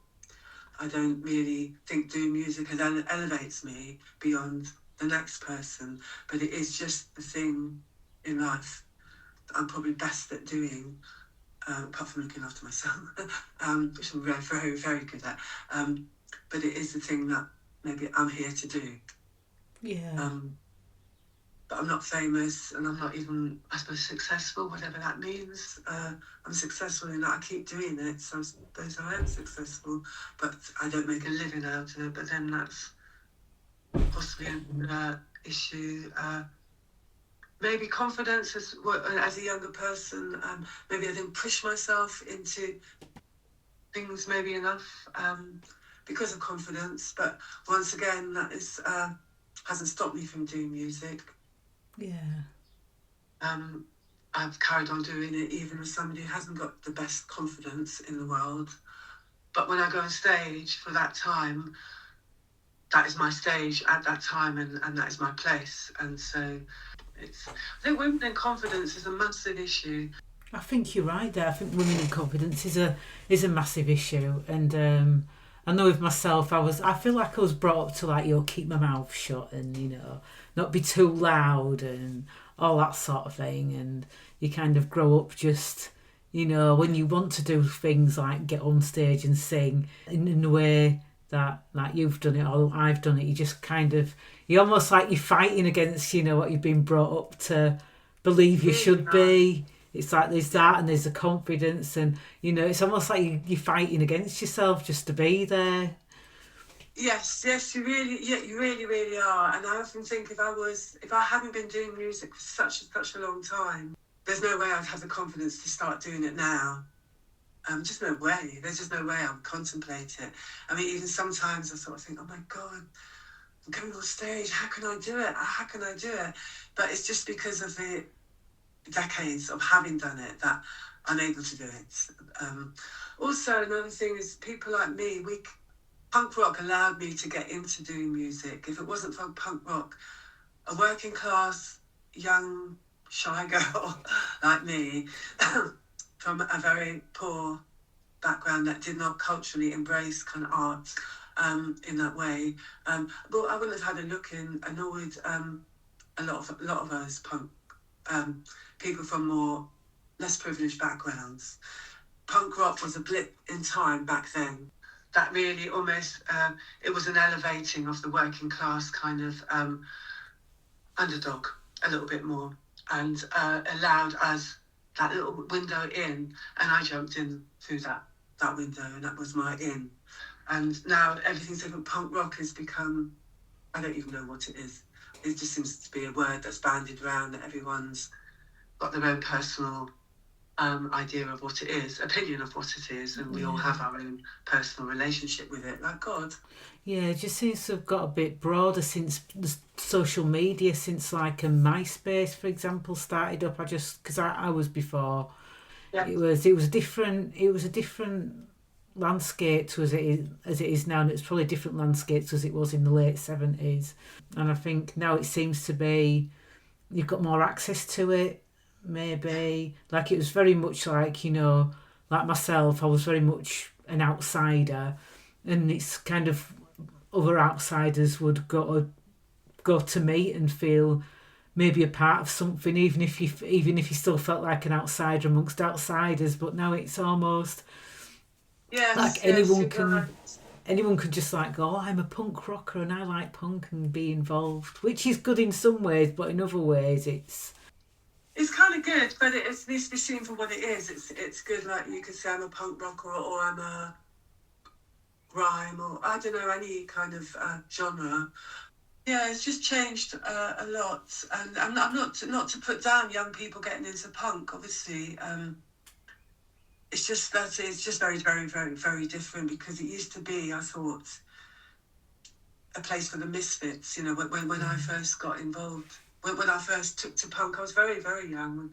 I don't really think doing music elevates me beyond the next person, but it is just the thing in life I'm probably best at doing, apart from looking after myself, which I'm very, very, very good at. But it is the thing that maybe I'm here to do. Yeah. But I'm not famous, and I'm not even, I suppose, successful, whatever that means. I'm successful in that I keep doing it, so I suppose I am successful, but I don't make a living out of it. But then that's possibly an issue. Maybe confidence as a younger person. Maybe I didn't push myself into things maybe enough because of confidence. But once again, that is hasn't stopped me from doing music. Yeah. I've carried on doing it even as somebody who hasn't got the best confidence in the world. But when I go on stage for that time, that is my stage at that time, and that is my place. And so I think women in confidence is a massive issue. I think you're right there. I think women in confidence is a massive issue, and I know with myself, I feel like I was brought up to like keep my mouth shut and not be too loud and all that sort of thing, and you kind of grow up just when you want to do things like get on stage and sing in a way that like you've done it or I've done it, you just kind of you're almost like you're fighting against what you've been brought up to believe you should be. It's like there's that and there's the confidence, and it's almost like you're fighting against yourself just to be there. Yes, you really, really are. And I often think if I hadn't been doing music for such a long time, there's no way I'd have the confidence to start doing it now. Just no way. There's just no way I would contemplate it. I mean, even sometimes I sort of think, oh my God, I'm going on stage. How can I do it? How can I do it? But it's just because of the decades of having done it that I'm able to do it. Also, another thing is people like me, punk rock allowed me to get into doing music. If it wasn't for punk rock, a working class, young, shy girl like me from a very poor background that did not culturally embrace kind of art in that way, but I wouldn't have had a look in, and nor would a lot of us punk people from less privileged backgrounds. Punk rock was a blip in time back then. That really almost, it was an elevating of the working class kind of underdog a little bit more, and allowed us that little window in, and I jumped in through that window, and that was my in. And now everything's different. Punk rock has become, I don't even know what it is. It just seems to be a word that's bandied around, that everyone's got their own personal idea of what it is, opinion of what it is, and we all have our own personal relationship with it, like God. Yeah, it just seems to have got a bit broader since the social media, since like a MySpace, for example, started up. Because I was before, it was a different landscape to as it is now, and it's probably a different landscape to as it was in the late 70s. And I think now it seems to be you've got more access to it. Maybe like it was very much like like myself, I was very much an outsider, and it's kind of other outsiders would go to meet and feel maybe a part of something, even if you still felt like an outsider amongst outsiders. But now it's almost like anyone can just like go, oh, I'm a punk rocker and I like punk, and be involved, which is good in some ways, but in other ways it's kind of good, but it needs to be seen for what it is. It's good, like you could say I'm a punk rocker, or I'm a grime, or I don't know, any kind of genre. Yeah, it's just changed a lot, and I'm not to put down young people getting into punk. Obviously, it's just that it's just very, very, very, very different, because it used to be, I thought, a place for the misfits. When I first got involved. When I first took to punk, I was very, very young,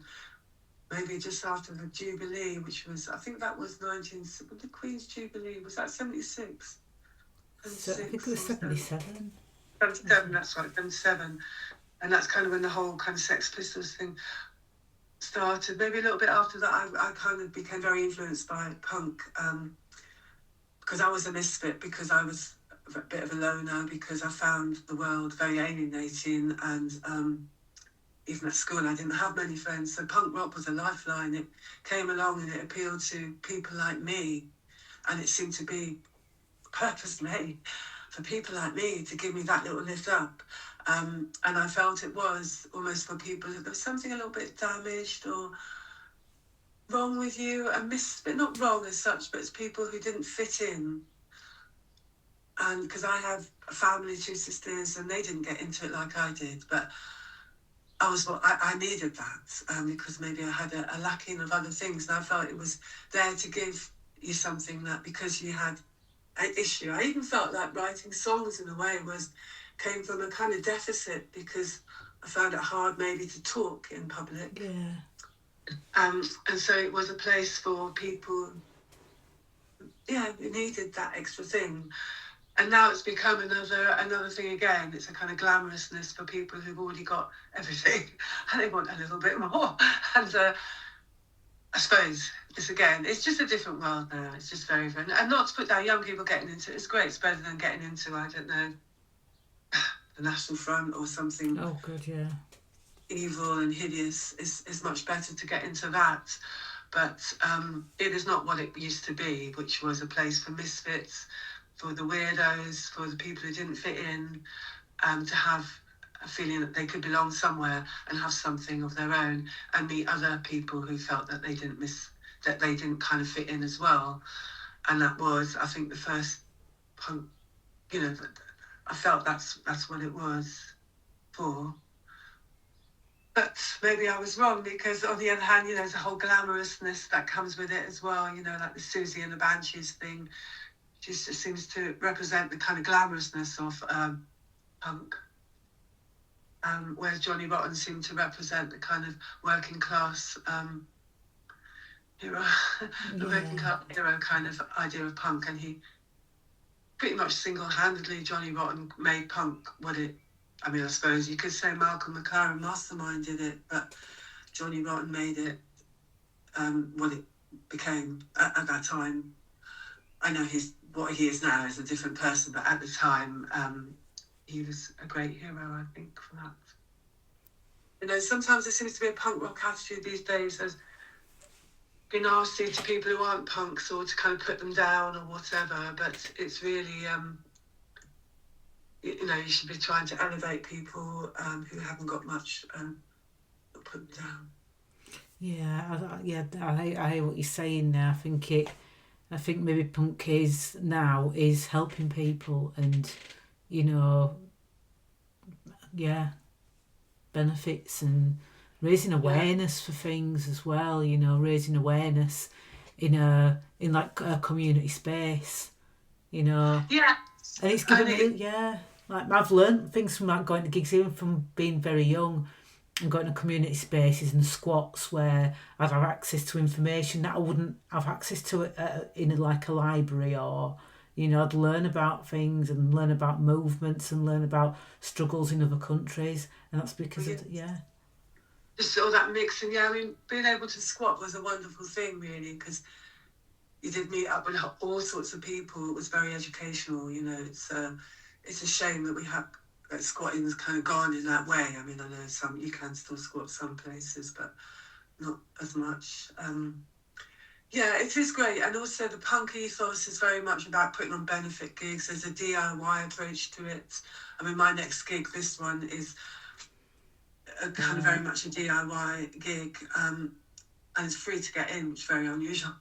maybe just after the Jubilee, which was, I think that was the Queen's Jubilee, was that 76? I think it was 77. 77, that's right, 77. And that's kind of when the whole kind of Sex Pistols thing started. Maybe a little bit after that, I kind of became very influenced by punk, because I was a misfit, because I was a bit of a loner, because I found the world very alienating, and even at school, I didn't have many friends. So punk rock was a lifeline. It came along and it appealed to people like me. And it seemed to be purpose-made for people like me to give me that little lift up. And I felt it was almost for people, there was something a little bit damaged or wrong with you, but not wrong as such, but it's people who didn't fit in. And because I have a family, 2 sisters, and they didn't get into it like I did, but I needed that because maybe I had a lacking of other things, and I felt it was there to give you something that because you had an issue. I even felt like writing songs in a way came from a kind of deficit because I found it hard maybe to talk in public. Yeah. And so it was a place for people, who needed that extra thing. And now it's become another thing again. It's a kind of glamorousness for people who've already got everything and they want a little bit more. And I suppose it's just a different world now. It's just very, very, and not to put down young people getting into it. It's great. It's better than getting into, I don't know, the National Front or something. Oh, good, yeah. Evil and hideous is much better to get into that. But it is not what it used to be, which was a place for misfits, for the weirdos, for the people who didn't fit in, to have a feeling that they could belong somewhere and have something of their own and meet other people who felt that they didn't kind of fit in as well. And that was, I think, the first punk, I felt that's what it was for. But maybe I was wrong because on the other hand, there's a whole glamorousness that comes with it as well, like the Susie and the Banshees thing. Just seems to represent the kind of glamorousness of punk. Whereas Johnny Rotten seemed to represent the kind of working class hero, the working class hero kind of idea of punk. And he pretty much single-handedly, Johnny Rotten made punk I suppose you could say Malcolm McLaren masterminded it, but Johnny Rotten made it what it became at that time. I know what he is now is a different person, but at the time, he was a great hero, I think, for that. Sometimes there seems to be a punk rock attitude these days as be nasty to people who aren't punks or to kind of put them down or whatever, but it's really, you should be trying to elevate people who haven't got much, put them down. Yeah, I hear what you're saying now. I think maybe punk is helping people and, benefits and raising awareness for things as well, raising awareness in a community space, Yeah. And it's given me, like I've learned things from going to gigs, even from being very young and going to community spaces and squats where I'd have access to information that I wouldn't have access to in a library, or I'd learn about things and learn about movements and learn about struggles in other countries, and that's because just all that mix. And being able to squat was a wonderful thing, really, because you did meet up with all sorts of people. It was very educational. It's a shame that squatting has kind of gone in that way. I know you can still squat some places, but not as much. It is great. And also the punk ethos is very much about putting on benefit gigs. There's a DIY approach to it. My next gig, this one, is a kind of very much a DIY gig. And it's free to get in, which is very unusual.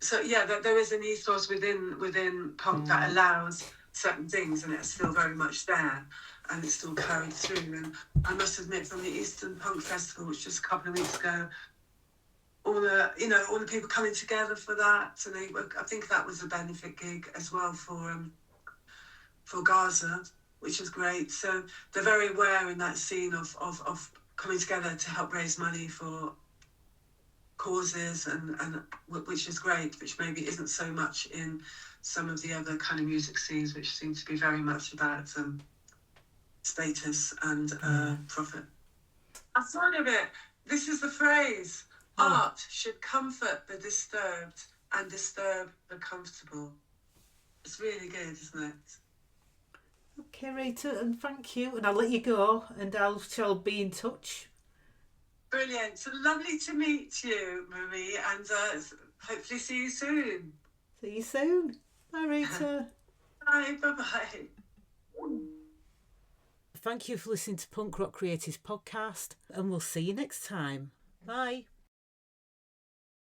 There is an ethos within punk that allows certain things, and it's still very much there, and it's still carried through. And I must admit, from the Eastern Punk Festival, which just a couple of weeks ago, all the people coming together for that, and I think that was a benefit gig as well for Gaza, which was great. So they're very aware in that scene of coming together to help raise money for causes, and which is great, which maybe isn't so much in some of the other kind of music scenes, which seem to be very much about status and profit. I thought of it. This is the phrase: art should comfort the disturbed and disturb the comfortable. It's really good, isn't it? Okay. Okay, Rita, and thank you. And I'll let you go, and I shall be in touch. Brilliant. So lovely to meet you, Marie, and hopefully see you soon. See you soon. Bye, Rita. Bye. Bye-bye. Thank you for listening to Punk Rock Creators Podcast, and we'll see you next time. Bye.